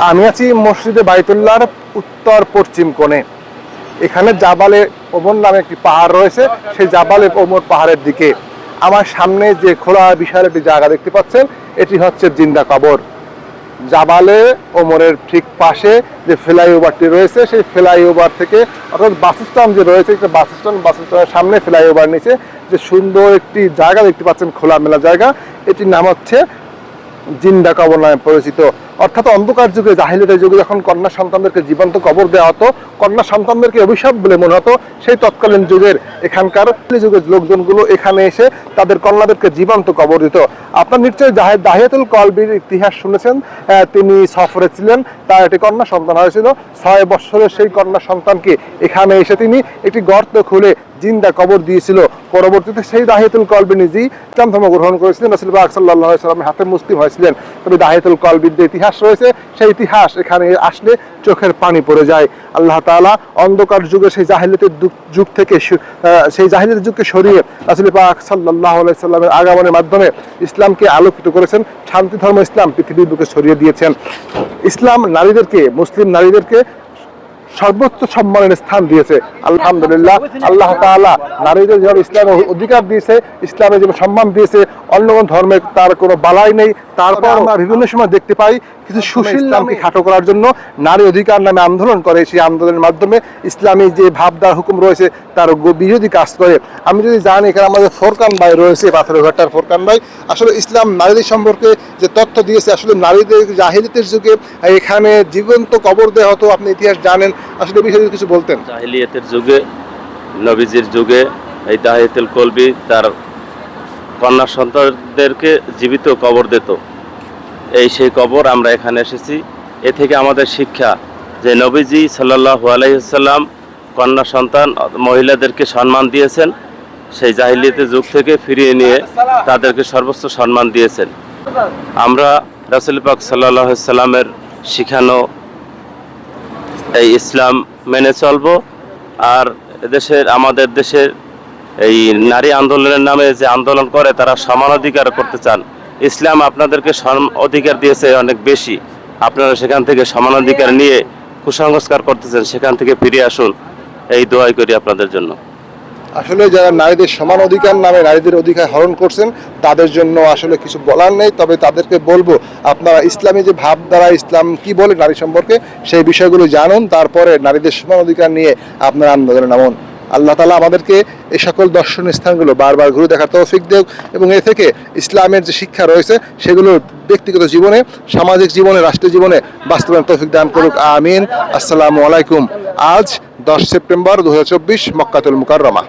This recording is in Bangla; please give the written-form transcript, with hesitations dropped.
আমি আছি মসজিদে বাইতুল্লাহর উত্তর পশ্চিম কোণে। এখানে জাবালে ওমর নামে একটি পাহাড় রয়েছে। সেই জাবালে ওমর পাহাড়ের দিকে আমার সামনে যে খোলা বিশাল একটি জায়গা দেখতে পাচ্ছেন, এটি হচ্ছে জিন্দা কবর। জাবালে ওমরের ঠিক পাশে যে ফ্লাইওভারটি রয়েছে, সেই ফ্লাইওভার থেকে অর্থাৎ বাস স্ট্যান্ড যে রয়েছে, একটা বাস স্ট্যান্ডের সামনে ফ্লাইওভার নিচে যে সুন্দর একটি জায়গা দেখতে পাচ্ছেন, খোলামেলা জায়গা, এটির নাম হচ্ছে জিন্দা কবর নামে পরিচিত। অর্থাৎ অন্ধকার যুগে, জাহিলিয়াতের যুগে যখন কন্যা সন্তানদেরকে জীবন্ত কবর দেওয়া হতো, কন্যা সন্তানদেরকে অভিশাপ বলে মনে হতো, সেই তৎকালীন যুগের এখানকার যুগের লোকজনগুলো এখানে এসে তাদের কন্যাদেরকে জীবন্ত কবর দিত। আপনার নিশ্চয়ই দাহিয়াতুল কলবির ইতিহাস শুনেছেন। তিনি সফরে ছিলেন, তার একটি কন্যা সন্তান হয়েছিল। 6 বছরের সেই কন্যা সন্তানকে এখানে এসে তিনি একটি গর্ত খুলে জিন্দা কবর দিয়েছিল। পরবর্তীতে সেই দাহিয়াতুল কলবি নিজেই ইসলাম ধর্ম গ্রহণ করেছিলেন, রাসূল পাক সাল্লাল্লাহু আলাইহি ওয়াসাল্লামের হাতে মুসলিম হয়েছিলেন। তবে দাহিয়াতুল কলবির যে ইতিহাস রয়েছে, সেই ইতিহাস এখানে আসলে চোখের পানি পড়ে যায়। আল্লাহ তাআলা অন্ধকার যুগে সেই জাহিলিয়াতের যুগ থেকে সেই জাহিলিয়াতের যুগকে সরিয়ে রাসূল পাক সাল্লাল্লাহু আলাইহি ওয়াসাল্লামের আগমনের মাধ্যমে ইসলামকে আলোকিত করেছেন। শান্তি ধর্ম ইসলাম পৃথিবীর বুকে ছড়িয়ে দিয়েছেন। ইসলাম নারীদেরকে, মুসলিম নারীদেরকে সর্বোচ্চ সম্মানের স্থান দিয়েছে। আলহামদুলিল্লাহ, আল্লাহ তাআলা নারীদের যেভাবে ইসলামের অধিকার দিয়েছে, ইসলামের যেভাবে সম্মান দিয়েছে, অন্য কোন ধর্মে তার কোনো বালাই নেই। তারপর আমরা বিভিন্ন সময় দেখতে পাই কিছু সুশীল ইসলামকে খাটো করার জন্য নারী অধিকার নামে আন্দোলন করে। সেই আন্দোলনের মাধ্যমে ইসলামী যে ভাবদার হুকুম রয়েছে তার বিরোধী কাজ করে। আমি যদি জানি, এখানে আমাদের ফোরকান ভাই রয়েছে, পাথরের ঘাটার ফোরকান ভাই, আসলে ইসলাম নারীদের সম্পর্কে যে তথ্য দিয়েছে, আসলে নারীদের জাহিলিয়াতের যুগে এখানে জীবন্ত কবর দেওয়া হতো। আপনি ইতিহাস জানেন, আসলে বিষয়ে কিছু বলতেন। জাহিলিয়াতের যুগে, নবীজির যুগে এই দাহিয়াতুল কলবি তার কন্যা সন্তানদেরকে জীবিত কবর দিত। সেই কবর আমরা এখানে এসেছি। এ থেকে আমাদের শিক্ষা যে নবীজি সাল্লাল্লাহু আলাইহি ওয়াসাল্লাম কন্যা সন্তান মহিলাদেরকে সম্মান দিয়েছেন, সেই জাহিলিয়াতের যুগ থেকে ফিরিয়ে নিয়ে তাদেরকে সর্বোচ্চ সম্মান দিয়েছেন। আমরা রাসূল পাক সাল্লাল্লাহু আলাইহি ওয়াসাল্লামের শিখানো এই ইসলাম মেনে চলবো। আর আমাদের দেশের এই নারী আন্দোলনের নামে যে আন্দোলন করে, তারা সমান অধিকার করতে চান। ইসলাম আপনাদেরকে অধিকার দিয়েছে অনেক বেশি, আপনারা সেখান থেকে সমান অধিকার নিয়ে কুসংস্কার করতেছেন, সেখান থেকে ফিরে আসুন, এই দোয়াই করি আপনাদের জন্য। আসলে যারা নারীদের সমান অধিকার নামে নারীদের অধিকার হরণ করছেন, তাদের জন্য আসলে কিছু বলার নেই। তবে তাদেরকে বলবো, আপনারা ইসলামী যে ভাব দ্বারা ইসলাম কি বলে নারী সম্পর্কে, সেই বিষয়গুলো জানুন, তারপরে নারীদের সমান অধিকার নিয়ে আপনারা আন্দোলনে নামুন। আল্লাহ তাআলা আমাদেরকে এই সকল দর্শনীয় স্থানগুলো বারবার ঘুরে দেখার তৌফিক দেব, এবং এ থেকে ইসলামের যে শিক্ষা রয়েছে সেগুলো ব্যক্তিগত জীবনে, সামাজিক জীবনে, রাষ্ট্রীয় জীবনে বাস্তবায়ন তৌফিক দান করুক। আমিন। আসসালামু আলাইকুম। আজ 10 সেপ্টেম্বর 2024, মক্কাতুল মুকাররমা।